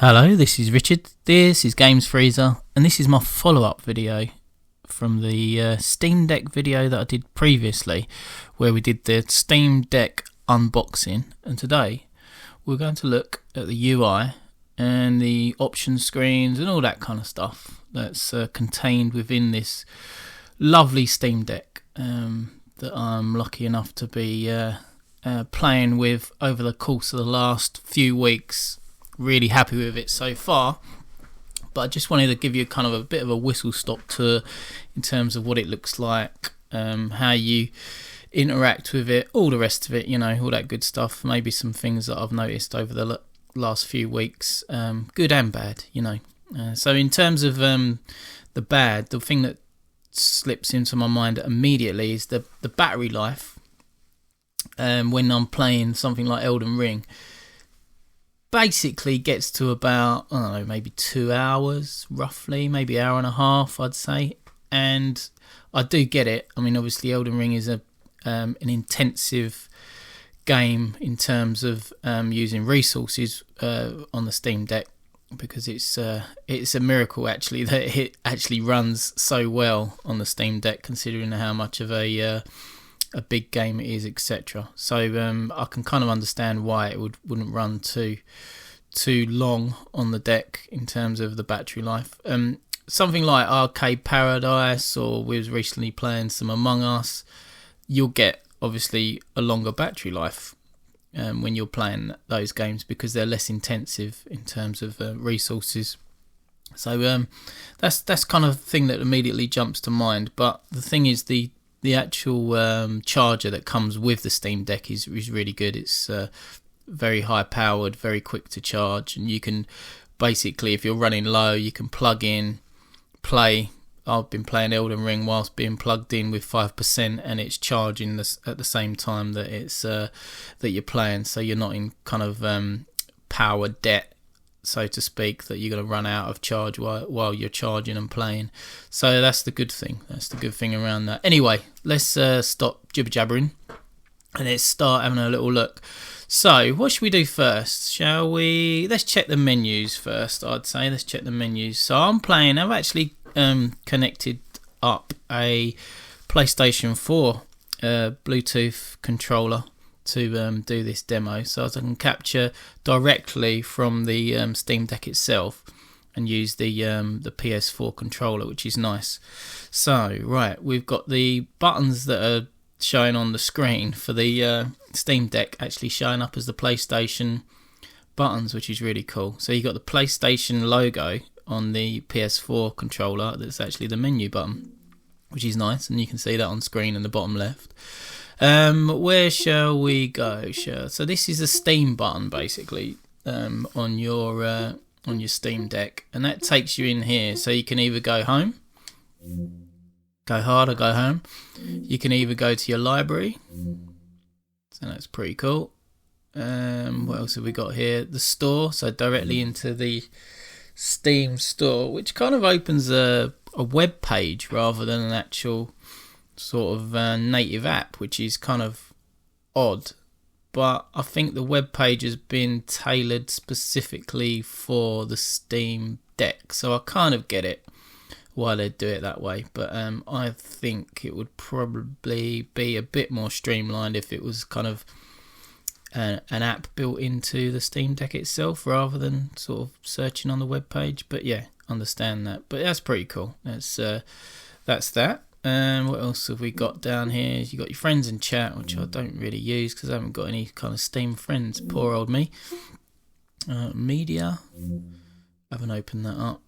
Hello, this is Richard, this is Games Freezer, and this is my follow-up video from the Steam Deck video that I did previously, where we did the Steam Deck unboxing, and today we're going to look at the UI and the option screens and all that kind of stuff that's contained within this lovely Steam Deck that I'm lucky enough to be playing with over the course of the last few weeks. Really happy with it so far, but I just wanted to give you kind of a bit of a whistle-stop tour in terms of what it looks like, how you interact with it, all the rest of it, you know, all that good stuff. Maybe some things that I've noticed over the last few weeks, good and bad, you know. So in terms of the bad, the thing that slips into my mind immediately is the battery life. When I'm playing something like Elden Ring, basically gets to about, I don't know, maybe 2 hours roughly, maybe hour and a half I'd say, and I do get it. I mean, obviously Elden Ring is an intensive game in terms of using resources on the Steam Deck, because it's a miracle actually that it actually runs so well on the Steam Deck, considering how much of a big game it is, etc. So I can kind of understand why it wouldn't run too long on the deck in terms of the battery life. Something like Arcade Paradise, or we was recently playing some Among Us, you'll get obviously a longer battery life when you're playing those games, because they're less intensive in terms of resources. So that's kind of thing that immediately jumps to mind. But the thing is, the actual charger that comes with the Steam Deck is really good. It's very high powered, very quick to charge, and you can basically, if you're running low, you can plug in, play. I've been playing Elden Ring whilst being plugged in with 5%, and it's charging at the same time that it's that you're playing, so you're not in kind of power debt, so to speak, that you're going to run out of charge while you're charging and playing. So that's the good thing. That's the good thing around that. Anyway, let's stop jibber jabbering and let's start having a little look. So what should we do first? Shall we? Let's check the menus first, I'd say. Let's check the menus. So I've actually connected up a PlayStation 4 Bluetooth controller to do this demo, so I can capture directly from the Steam Deck itself and use the PS4 controller, which is nice. So right, we've got the buttons that are showing on the screen for the Steam Deck actually showing up as the PlayStation buttons, which is really cool. So you got the PlayStation logo on the PS4 controller, that's actually the menu button, which is nice, and you can see that on screen in the bottom left. Where shall we go? So this is the Steam button basically on your Steam Deck, and that takes you in here. So you can either go home, go hard, or go home. You can either go to your library, so that's pretty cool. What else have we got here? The store, so directly into the Steam store, which kind of opens a web page rather than an actual sort of native app, which is kind of odd, but I think the web page has been tailored specifically for the Steam Deck, so I kind of get it why they do it that way. But I think it would probably be a bit more streamlined if it was kind of an app built into the Steam Deck itself rather than sort of searching on the web page. But yeah, understand that. But that's pretty cool. That's that. What else have we got down here? You got your friends and chat, which I don't really use because I haven't got any kind of Steam friends. Poor old me. Media. Haven't opened that up.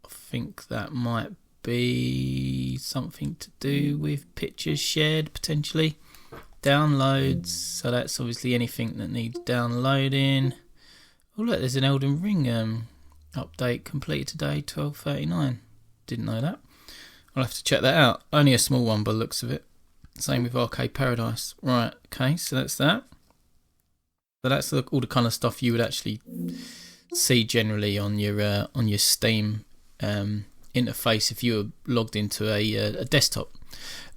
I think that might be something to do with pictures shared potentially. Downloads. So that's obviously anything that needs downloading. Oh look, there's an Elden Ring update completed today, 12:39. Didn't know that. I'll have to check that out. Only a small one by the looks of it. Same with Arcade Paradise. Right, okay, so that's that. So that's all the kind of stuff you would actually see generally on your Steam interface if you were logged into a desktop.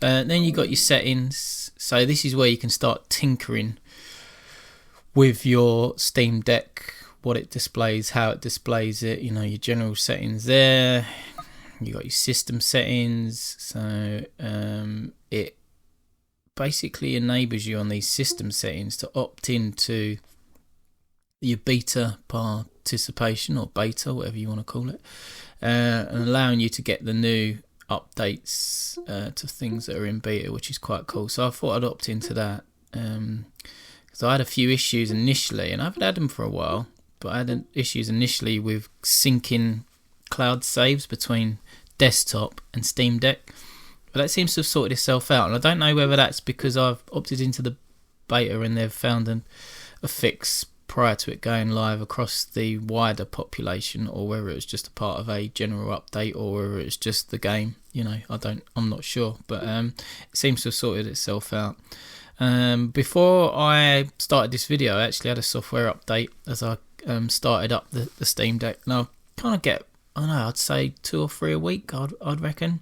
Then you got your settings. So this is where you can start tinkering with your Steam Deck what it displays, how it displays it. You know, your general settings there. You got your system settings. So it basically enables you on these system settings to opt into your beta participation, or beta, whatever you want to call it, and allowing you to get the new updates to things that are in beta, which is quite cool. So I thought I'd opt into that because I had a few issues initially, and I haven't had them for a while, but I had issues initially with syncing cloud saves between desktop and Steam Deck, but that seems to have sorted itself out. And I don't know whether that's because I've opted into the beta and they've found a fix prior to it going live across the wider population, or whether it was just a part of a general update, or whether it's just the game. You know, I'm not sure, but it seems to have sorted itself out. Before I started this video, I actually had a software update as I started up the Steam Deck. Now, I kind of get, I don't know, I'd say 2 or 3 a week, I'd reckon.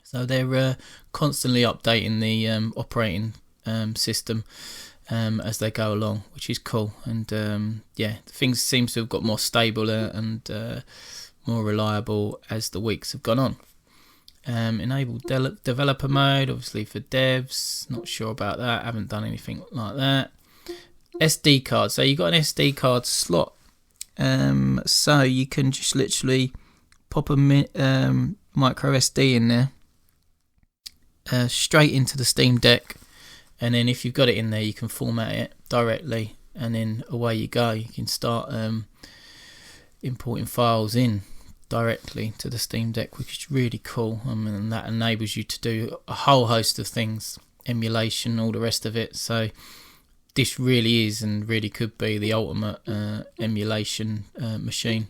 So they're constantly updating the operating system as they go along, which is cool. And things seem to have got more stable and more reliable as the weeks have gone on. Enable developer mode, obviously for devs. Not sure about that. Haven't done anything like that. SD card. So you got an SD card slot. So you can just literally pop a micro SD in there, straight into the Steam Deck, and then if you've got it in there, you can format it directly, and then away you go. You can start importing files in directly to the Steam Deck, which is really cool. I mean, and that enables you to do a whole host of things, emulation, all the rest of it. So this really is and really could be the ultimate emulation machine.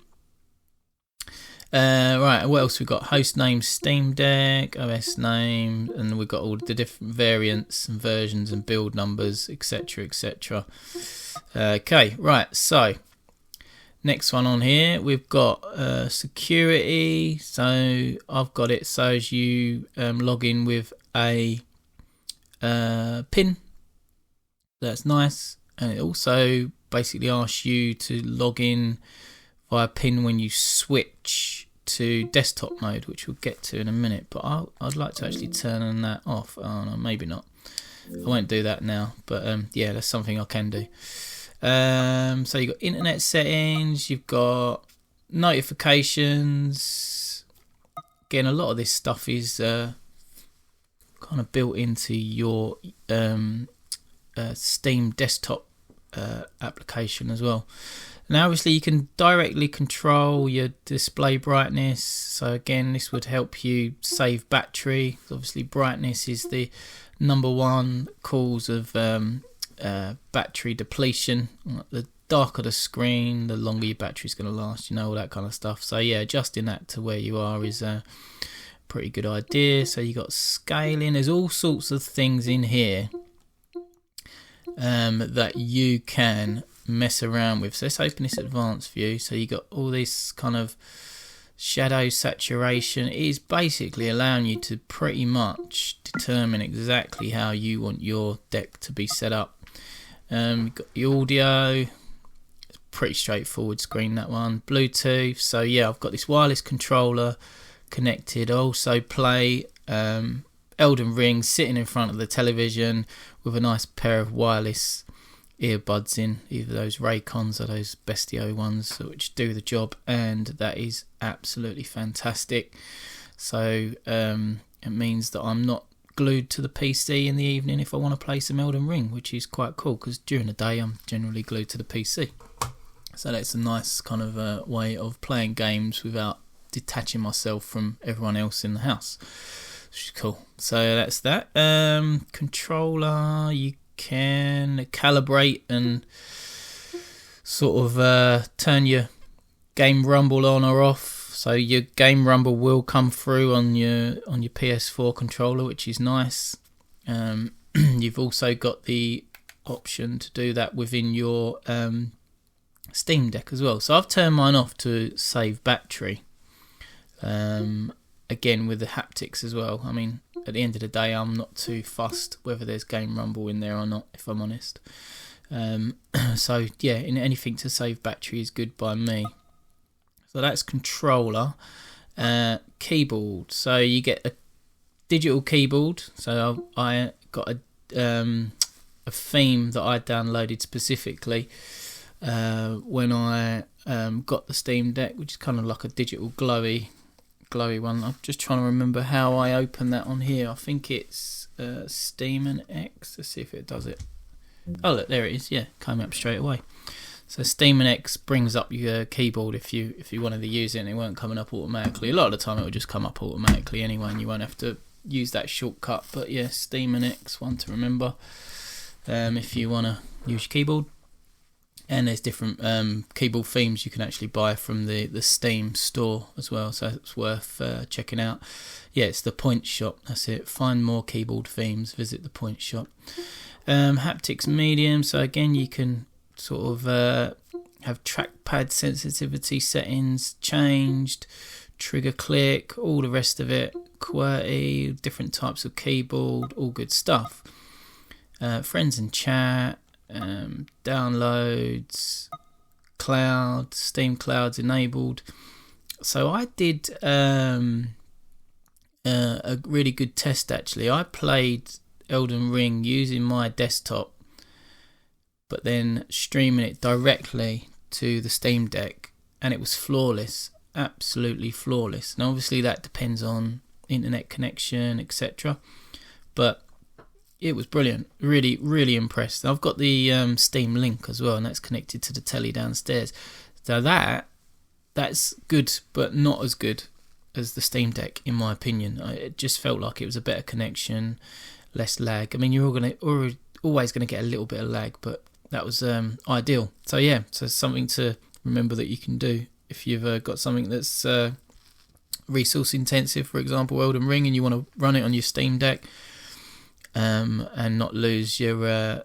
Right, what else we've got? Host name Steam Deck, OS name, and we've got all the different variants and versions and build numbers, etc, etc. Okay, right, so next one on here, we've got security. So I've got it so as you log in with a PIN. That's nice. And it also basically asks you to log in via PIN when you switch to desktop mode, which we'll get to in a minute. But I'd like to actually turn that off. Oh no, maybe not. I won't do that now. But yeah, that's something I can do. So you've got internet settings, you've got notifications. Again, a lot of this stuff is kind of built into your Steam desktop application as well. Now obviously you can directly control your display brightness, so again this would help you save battery. Obviously brightness is the #1 cause of battery depletion. The darker the screen, the longer your battery's going to last, you know, all that kind of stuff. So yeah, adjusting that to where you are is a pretty good idea. So you got scaling, there's all sorts of things in here that you can mess around with. So let's open this advanced view. So you got all this kind of shadow saturation. It is basically allowing you to pretty much determine exactly how you want your deck to be set up. You've got the audio, it's pretty straightforward screen, that one. Bluetooth, so yeah, I've got this wireless controller connected. I also play Elden Ring sitting in front of the television with a nice pair of wireless earbuds in, either those Raycons or those Bestio ones, which do the job, and that is absolutely fantastic. So it means that I'm not glued to the PC in the evening if I want to play some Elden Ring, which is quite cool, because during the day I'm generally glued to the PC. So that's a nice kind of way of playing games without detaching myself from everyone else in the house, which is cool. So that's that. Controller, you can calibrate and sort of turn your game rumble on or off. So your game rumble will come through on your PS4 controller, which is nice. You've also got the option to do that within your Steam Deck as well. So I've turned mine off to save battery. Again with the haptics as well. I mean, at the end of the day, I'm not too fussed whether there's game rumble in there or not, if I'm honest. So yeah, anything to save battery is good by me. So that's controller. Keyboard. So you get a digital keyboard. So I got a theme that I downloaded specifically when I got the Steam Deck, which is kind of like a digital glowy one. I'm just trying to remember how I open that on here. I think it's Steam and X. Let's see if it does it. Oh look, there it is. Yeah, came up straight away. So Steam and X brings up your keyboard if you wanted to use it, and it won't coming up automatically. A lot of the time it will just come up automatically anyway, and you won't have to use that shortcut. But yeah, Steam and X, one to remember if you want to use your keyboard. And there's different keyboard themes you can actually buy from the Steam store as well, so it's worth checking out. Yeah, it's the Point Shop, that's it. Find more keyboard themes, visit the Point Shop. Haptics medium, so again you can sort of have trackpad sensitivity settings changed, trigger click, all the rest of it, QWERTY, different types of keyboard, all good stuff. Friends and chat, downloads, cloud, Steam Cloud's enabled. So I did a really good test actually. I played Elden Ring using my desktop, but then streaming it directly to the Steam Deck, and it was flawless, absolutely flawless. And obviously that depends on internet connection, etc. But it was brilliant. Really, really impressed. I've got the Steam Link as well, and that's connected to the telly downstairs. So that's good, but not as good as the Steam Deck, in my opinion. It just felt like it was a better connection, less lag. I mean, you're always going to get a little bit of lag, but that was ideal. So yeah, so something to remember that you can do if you've got something that's resource intensive, for example, Elden Ring, and you want to run it on your Steam Deck. And not lose your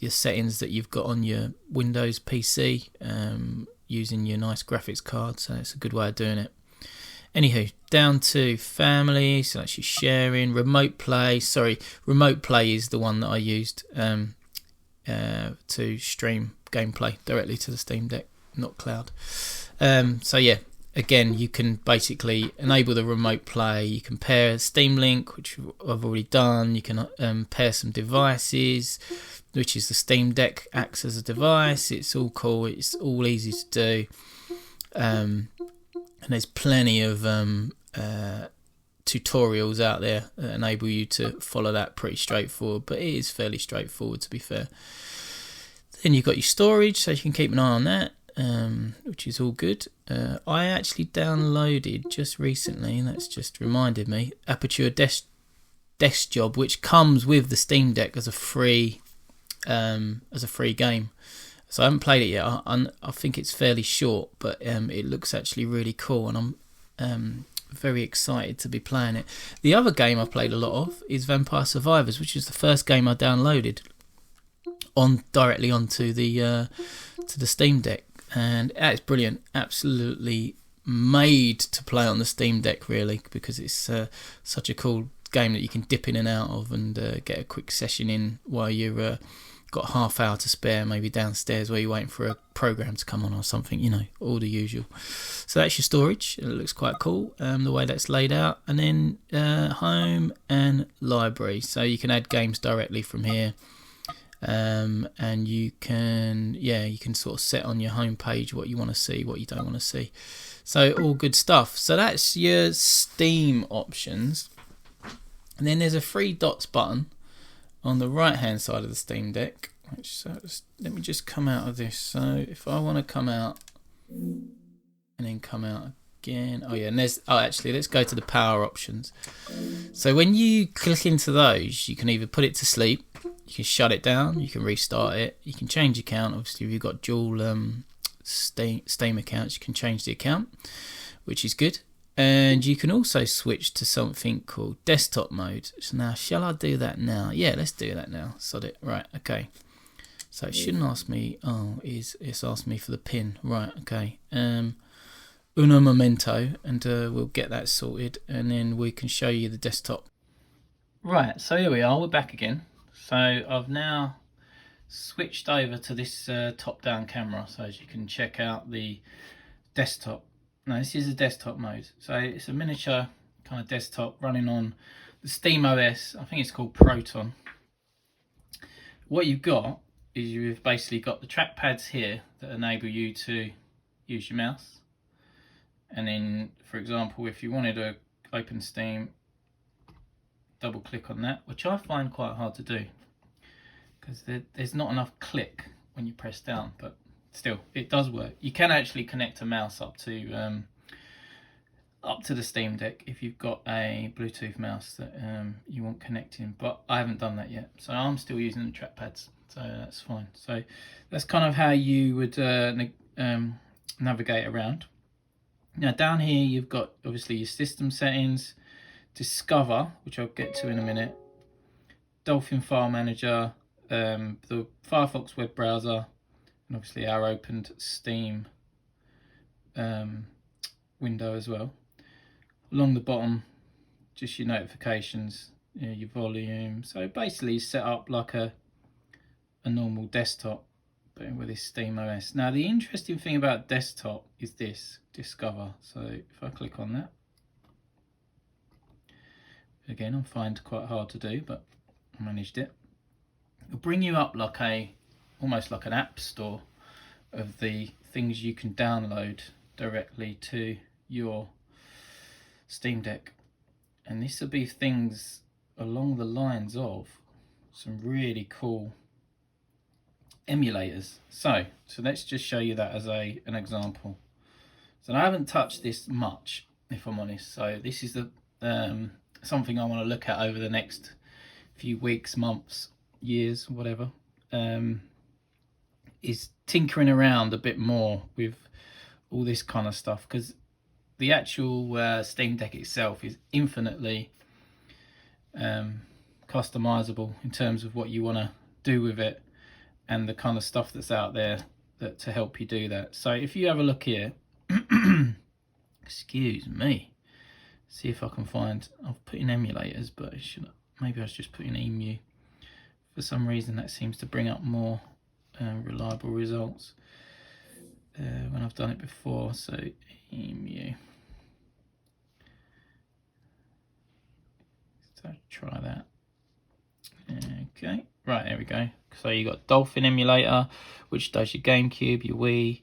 settings that you've got on your Windows PC using your nice graphics card. So it's a good way of doing it. Anywho, down to family, so actually sharing, remote play. Sorry, remote play is the one that I used to stream gameplay directly to the Steam Deck, not cloud. So yeah. Again, you can basically enable the remote play. You can pair Steam Link, which I've already done. You can pair some devices, which is the Steam Deck acts as a device. It's all cool. It's all easy to do. And there's plenty of tutorials out there that enable you to follow that pretty straightforward. But it is fairly straightforward, to be fair. Then you've got your storage, so you can keep an eye on that. Which is all good. I actually downloaded just recently, and that's just reminded me, Aperture Desk Job, which comes with the Steam Deck as a free game. So I haven't played it yet. I think it's fairly short, but it looks actually really cool, and I'm very excited to be playing it. The other game I played a lot of is Vampire Survivors, which is the first game I downloaded directly onto the Steam Deck. And it's brilliant, absolutely made to play on the Steam Deck, really, because it's such a cool game that you can dip in and out of and get a quick session in while you've got half hour to spare, maybe downstairs where you're waiting for a program to come on or something, all the usual. So that's your storage. It looks quite cool, the way that's laid out. And then home and library, so you can add games directly from here. And you can sort of set on your home page what you want to see, what you don't want to see. So all good stuff. So that's your Steam options. And then there's a three dots button on the right hand side of the Steam Deck. Let me just come out of this. So if I want to come out and then come out again. And actually let's go to the power options. So when you click into those, you can either put it to sleep, you can shut it down, you can restart it, you can change account. Obviously if you've got dual Steam accounts, you can change the account, which is good. And you can also switch to something called desktop mode. So now, shall I do that now? Yeah, let's do that now. Sod it. Right, okay. So it shouldn't ask me. It's asked me for the pin. Right, okay. Uno momento, and we'll get that sorted, and then we can show you the desktop. Right, so here we are. We're back again. So I've now switched over to this top-down camera, so as you can check out the desktop. Now this is a desktop mode, so it's a miniature kind of desktop running on the Steam OS. I think it's called Proton. What you've got is you've basically got the trackpads here that enable you to use your mouse, and then, for example, if you wanted to open Steam, double click on that, which I find quite hard to do because there's not enough click when you press down, but still it does work. You can actually connect a mouse up to the Steam Deck if you've got a Bluetooth mouse that you want connecting, but I haven't done that yet, so I'm still using the trackpads, so that's fine. So that's kind of how you would navigate around. Now down here you've got obviously your system settings, Discover, which I'll get to in a minute, Dolphin File Manager, the Firefox web browser, and obviously our opened Steam window as well. Along the bottom, just your notifications, your volume. So basically set up like a normal desktop, but with this Steam OS. Now the interesting thing about desktop is this, Discover. So if I click on that, again, I find quite hard to do, but I managed it. It'll bring you up like almost like an app store of the things you can download directly to your Steam Deck, and this will be things along the lines of some really cool emulators. So let's just show you that as an example. So I haven't touched this much, if I'm honest. So this is the something I want to look at over the next few weeks, months, years, whatever. Is tinkering around a bit more with all this kind of stuff, because the actual Steam Deck itself is infinitely customizable in terms of what you want to do with it and the kind of stuff that's out there to help you do that. So if you have a look here, excuse me, see if I can find, I've put in emulators, but maybe I should just put in Emu. For some reason that seems to bring up more reliable results when I've done it before. So Emu, so try that. Okay, right, there we go. So you got Dolphin emulator, which does your GameCube, your Wii,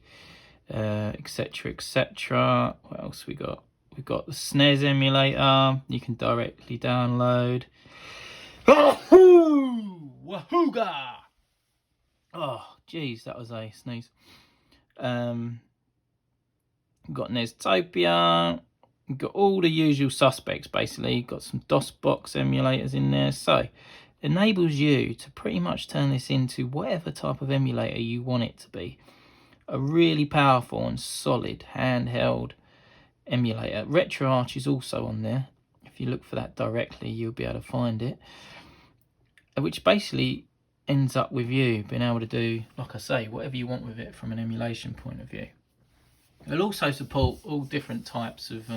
etc, etc. What else we got? We've got the SNES emulator you can directly download. Wahooga! Oh, geez, that was a sneeze. We've got Nestopia. We've got all the usual suspects, basically. Got some DOSBox emulators in there. So, enables you to pretty much turn this into whatever type of emulator you want it to be. A really powerful and solid handheld emulator. RetroArch is also on there. If you look for that directly, you'll be able to find it. Which basically ends up with you being able to do, like I say, whatever you want with it from an emulation point of view. It'll also support all different types of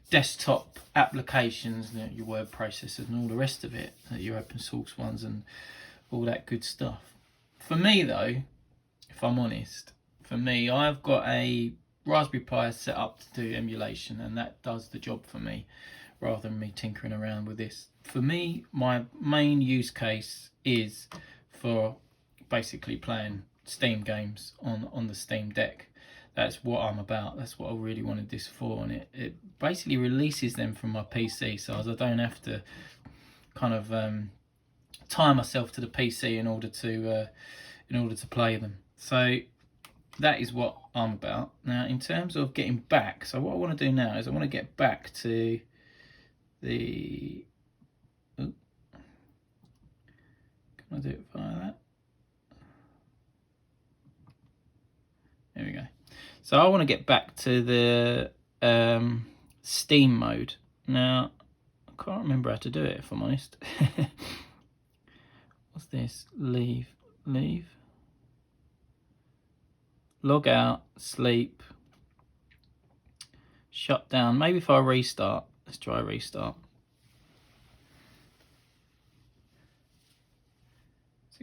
desktop applications, your word processors and all the rest of it, your open source ones and all that good stuff. For me though, if I'm honest, I've got a Raspberry Pi set up to do emulation, and that does the job for me rather than me tinkering around with this. For me, my main use case is for basically playing Steam games on the Steam Deck. That's what I'm about. That's what I really wanted this for, and it basically releases them from my PC, so as I don't have to kind of tie myself to the PC in order to play them. So that is what I'm about. Now, in terms of getting back, so what I want to do now is I want to get back to the. Can I do it via that? There we go. So I want to get back to the Steam mode. Now, I can't remember how to do it, if I'm honest. What's this? Leave. Log out, sleep, shut down. Maybe if I restart, let's try restart.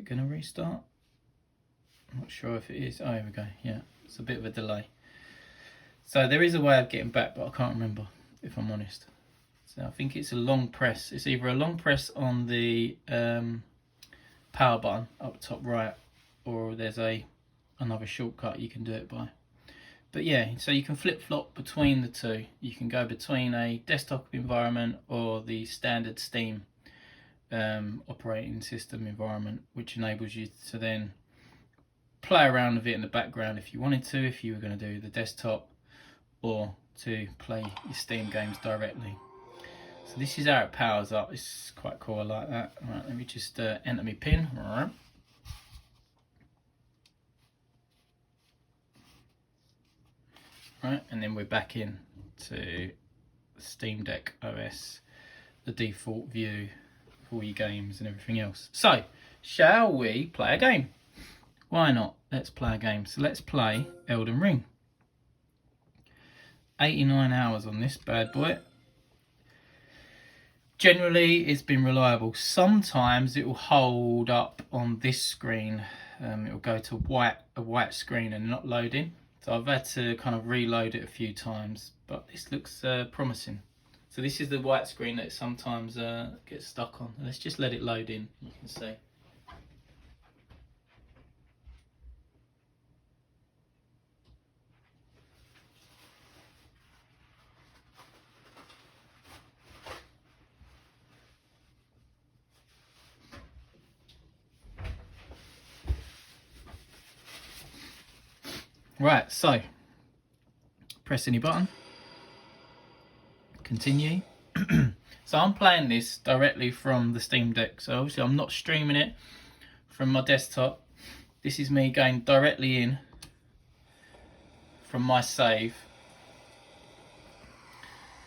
it going to restart? I'm not sure if it is. Oh, here we go. Yeah, it's a bit of a delay. So there is a way of getting back, but I can't remember, if I'm honest. So I think it's a long press. It's either a long press on the power button up top right, or there's another shortcut you can do it by. But yeah, so you can flip-flop between the two. You can go between a desktop environment or the standard Steam operating system environment, which enables you to then play around with it in the background if you wanted to, if you were going to do the desktop, or to play your Steam games directly. So this is how it powers up. It's quite cool, I like that. Right, let me just enter my pin. Right, and then we're back in to Steam Deck OS, the default view for all your games and everything else. So, shall we play a game? Why not? Let's play a game. So let's play Elden Ring. 89 hours on this bad boy. Generally, it's been reliable. Sometimes it will hold up on this screen. It will go to a white screen and not loading. So I've had to kind of reload it a few times, but this looks promising. So this is the white screen that sometimes gets stuck on. Let's just let it load in, you can see. Right, so press any button, continue. So I'm playing this directly from the Steam Deck, so obviously I'm not streaming it from my desktop. This is me going directly in from my save,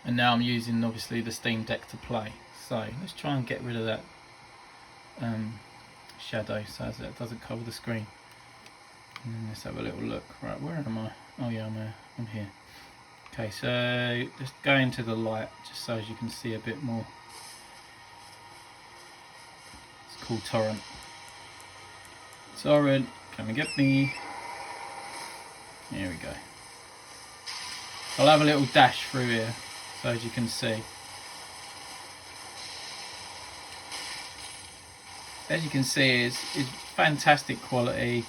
and now I'm using obviously the Steam Deck to play. So let's try and get rid of that shadow so that it doesn't cover the screen. And let's have a little look. Right, where am I? Oh yeah, I'm here. Okay, so just go into the light just so as you can see a bit more. It's called Torrent. Torrent, come and get me. Here we go. I'll have a little dash through here so as you can see. As you can see, is fantastic quality.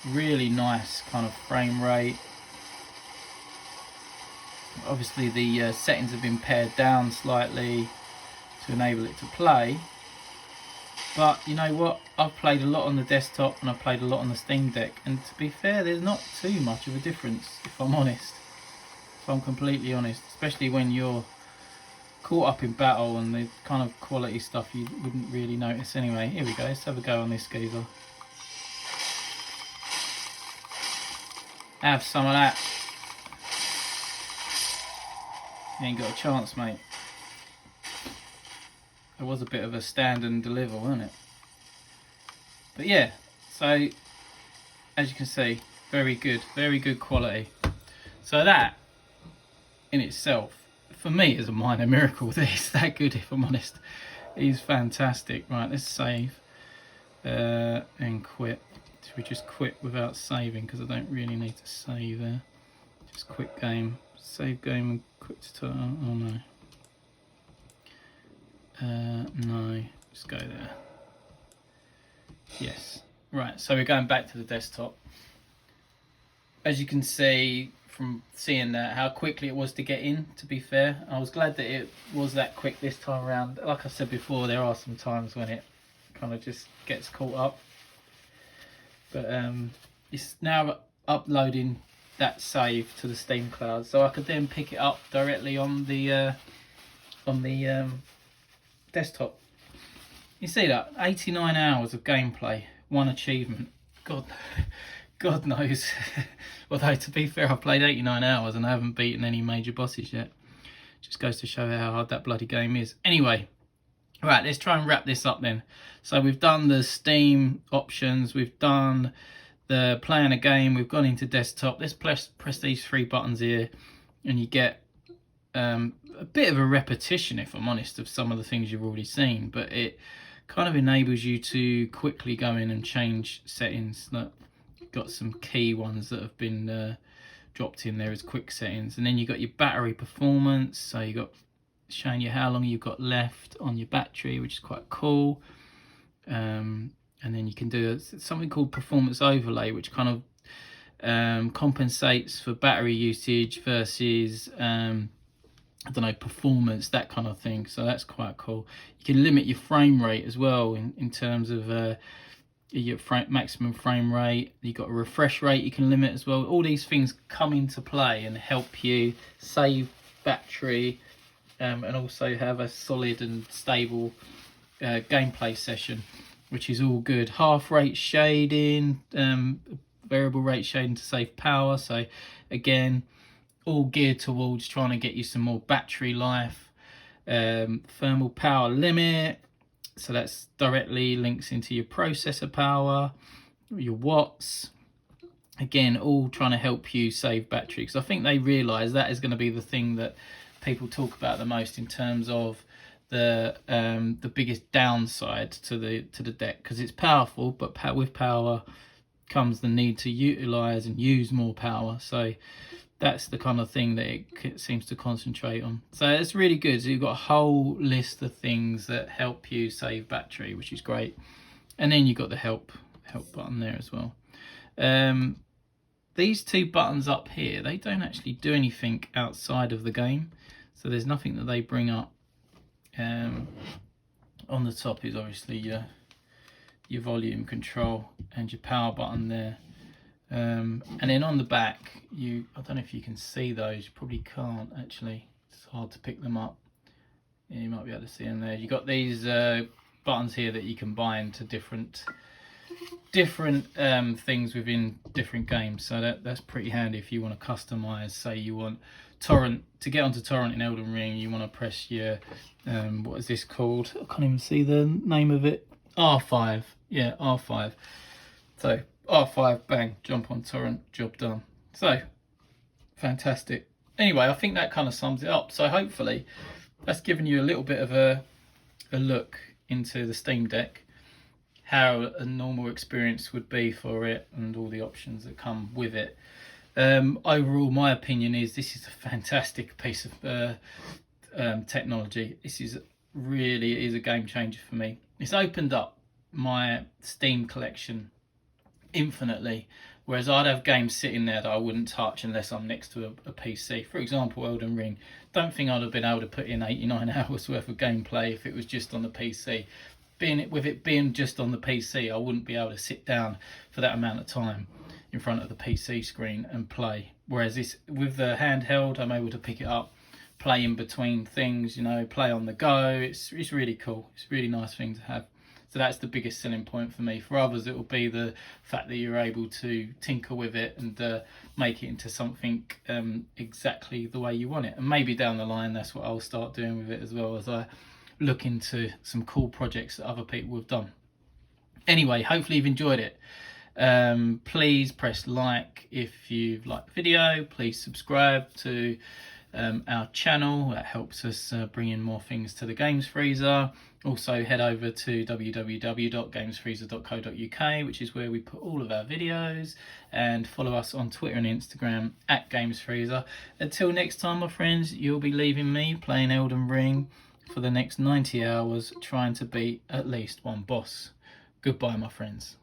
Really nice kind of frame rate. Obviously the settings have been pared down slightly to enable it to play, but you know what, I've played a lot on the desktop and I've played a lot on the Steam Deck, and to be fair, there's not too much of a difference, if I'm honest, if I'm completely honest, especially when you're caught up in battle and the kind of quality stuff you wouldn't really notice anyway. Here we go, let's have a go on this geezer. Have some of that. You ain't got a chance, mate. It was a bit of a stand and deliver, wasn't it? But yeah, so as you can see, very good quality. So that in itself, for me, is a minor miracle that it's that good, if I'm honest. It's fantastic. Right, let's save and quit. So we just quit without saving because I don't really need to save there. Just quit game, save game and quit tutorial. Oh no. No, just go there. Yes. Right, so we're going back to the desktop. As you can see from seeing that, how quickly it was to get in, to be fair. I was glad that it was that quick this time around. Like I said before, there are some times when it kind of just gets caught up. But it's now uploading that save to the Steam Cloud, so I could then pick it up directly on the desktop. You see that? 89 hours of gameplay, one achievement. God knows. Although to be fair, I've played 89 hours and I haven't beaten any major bosses yet. Just goes to show how hard that bloody game is. Anyway. Right, let's try and wrap this up then. So we've done the Steam options, we've done the playing a game, we've gone into desktop. Let's press these three buttons here and you get a bit of a repetition, if I'm honest, of some of the things you've already seen, but it kind of enables you to quickly go in and change settings. Like, got some key ones that have been dropped in there as quick settings. And then you got your battery performance, so you got showing you how long you've got left on your battery, which is quite cool. And then you can do something called performance overlay, which kind of compensates for battery usage versus I don't know, performance, that kind of thing. So that's quite cool. You can limit your frame rate as well in terms of your maximum frame rate. You've got a refresh rate you can limit as well. All these things come into play and help you save battery and also have a solid and stable gameplay session, which is all good. Half rate shading, variable rate shading to save power. So again, all geared towards trying to get you some more battery life. Thermal power limit, so that's directly links into your processor power, your watts. Again, all trying to help you save battery, because I think they realise that is going to be the thing that people talk about the most in terms of the biggest downside to the deck, because it's powerful, but with power comes the need to utilise and use more power. So that's the kind of thing that it seems to concentrate on. So it's really good. So you've got a whole list of things that help you save battery, which is great. And then you've got the help button there as well. These two buttons up here, they don't actually do anything outside of the game. So there's nothing that they bring up. On the top is obviously your volume control and your power button there. And then on the back, I don't know if you can see those, you probably can't actually, it's hard to pick them up. Yeah, you might be able to see them there. You've got these buttons here that you can bind to different things within different games, so that's pretty handy if you want to customize. Say you want torrent, to get onto torrent in Elden Ring, you want to press your what is this called, I can't even see the name of it, R5, yeah, R5. So R5, bang, jump on torrent, job done. So fantastic. Anyway, I think that kind of sums it up. So hopefully that's given you a little bit of a look into the Steam Deck, how a normal experience would be for it and all the options that come with it. Overall, my opinion is this is a fantastic piece of technology. This is really is a game changer for me. It's opened up my Steam collection infinitely, whereas I'd have games sitting there that I wouldn't touch unless I'm next to a PC. For example, Elden Ring. Don't think I'd have been able to put in 89 hours worth of gameplay if it was just on the PC. With it being just on the PC, I wouldn't be able to sit down for that amount of time in front of the PC screen and play. Whereas with the handheld, I'm able to pick it up, play in between things, you know, play on the go. It's really cool. It's a really nice thing to have. So that's the biggest selling point for me. For others, it will be the fact that you're able to tinker with it and make it into something exactly the way you want it. And maybe down the line, that's what I'll start doing with it as well, as I look into some cool projects that other people have done. Anyway, hopefully you've enjoyed it. Please press like if you've liked the video. Please subscribe to our channel. That helps us bring in more things to the Games Freezer. Also head over to www.gamesfreezer.co.uk, which is where we put all of our videos, and follow us on Twitter and Instagram at Games Freezer. Until next time, my friends, you'll be leaving me playing Elden Ring for the next 90 hours, trying to beat at least one boss. Goodbye, my friends.